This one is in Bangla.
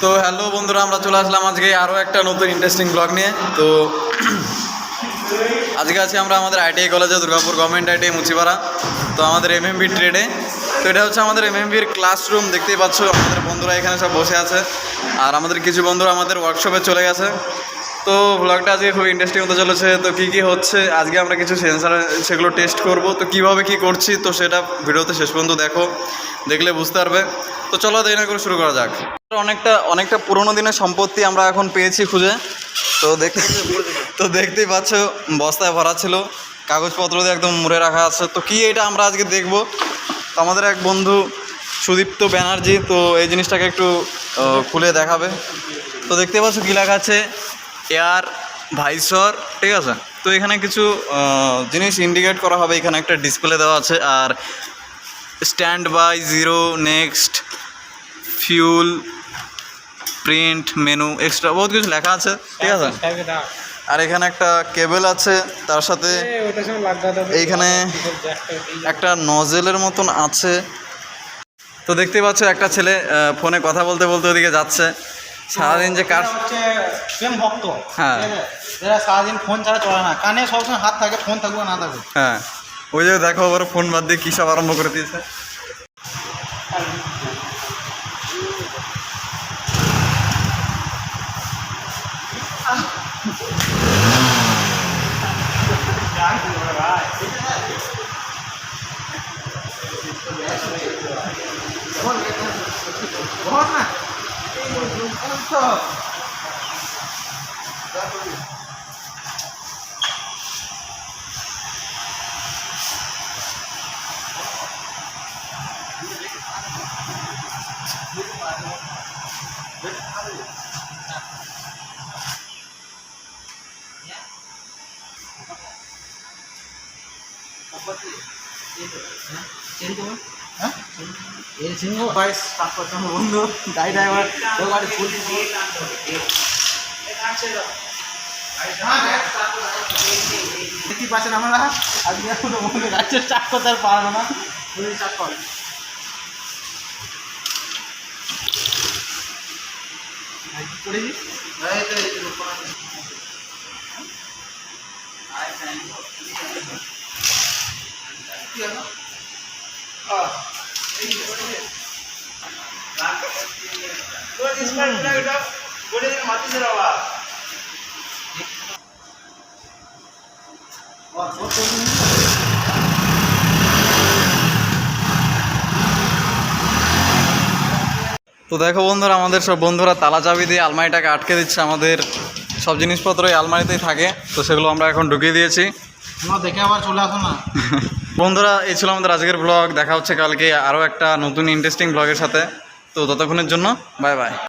তো হ্যালো বন্ধুরা, আমরা চলে আসলাম আজকে আরও একটা নতুন ইন্টারেস্টিং ব্লগ নিয়ে। তো আজকে আছি আমরা আমাদের আইটিআই কলেজে, দুর্গাপুর গভর্নমেন্ট আইটিআই মুচিপাড়া। তো আমাদের এমএমবি ট্রেডে। তো এটা হচ্ছে আমাদের এমএমবির ক্লাসরুম, দেখতেই পাচ্ছ। আমাদের বন্ধুরা এখানে সব বসে আছে, আর আমাদের কিছু বন্ধুরা আমাদের ওয়ার্কশপে চলে গেছে। তো ব্লগটা আজকে খুব ইন্টারেস্টিং হতে চলেছে। তো কী কী হচ্ছে আজকে আমরা কিছু সেন্সার সেগুলো টেস্ট করব। তো কীভাবে কী করছি তো সেটা ভিডিওতে শেষ পর্যন্ত দেখলে বুঝতে পারবে। তো চলো দেরি না করে শুরু করা যাক। অনেকটা পুরোনো দিনের সম্পত্তি আমরা এখন পেয়েছি খুঁজে। তো দেখতেই পাচ্ছ, বস্তায় ভরা ছিল, কাগজপত্র দিয়ে একদম মুড়ে রাখা আছে। তো কী এটা আমরা আজকে দেখব। তো আমাদের এক বন্ধু সুদীপ্ত ব্যানার্জি তো এই জিনিসটাকে একটু খুলে দেখাবে। তো দেখতে পাচ্ছ কী লেখা আছে, এয়ার ভাইসর, ঠিক আছে। তো এখানে কিছু জিনিস ইন্ডিকেট করা হবে। এখানে একটা ডিসপ্লে দেওয়া আছে, আর stand by, zero, next, fuel, print, menu, extra বহুত কিছু লেখা আছে, ঠিক আছে। আর এখানে একটা কেবল আছে, তার সাথে এইখানে একটা নজেলের মতন আছে। তো দেখতে পাচ্ছ একটা ছেলে ফোনে কথা বলতে বলতে ওদিকে যাচ্ছে। সারাদিন যে কার প্রেম ভক্ত, হ্যাঁ, যারা সারাদিন ফোন ছাড়া চলে না, কানে সবসময় হাত থাকে, ফোন থাকবে না থাকবে। হ্যাঁ, ওই যে দেখো আবার ফোন বাদ দিয়ে কী সব আরম্ভ করে দিয়েছে। বন্ধু গাড়ি ড্রাইভার দেখতে পাচ্ছেন আমরা আজকে বন্ধু গাড়ি স্টার্ট করতে আর পারবো না, স্টার্ট করে তো দেখো বন্ধুরা, আমাদের সব বন্ধুরা তালা চাবি দিয়ে আলমারিটাকে আটকে দিচ্ছে। আমাদের সব জিনিসপত্র এই আলমারিতেই থাকে, তো সেগুলো আমরা এখন ঢুকিয়ে দিয়েছি। দেখে আবার চলে আসো না। বন্ধুরা, এই ছিল আমাদের আজকের ব্লগ। দেখা হচ্ছে কালকে আরও একটা নতুন ইন্টারেস্টিং ব্লগের সাথে। তো ততক্ষণের জন্য বাই বাই।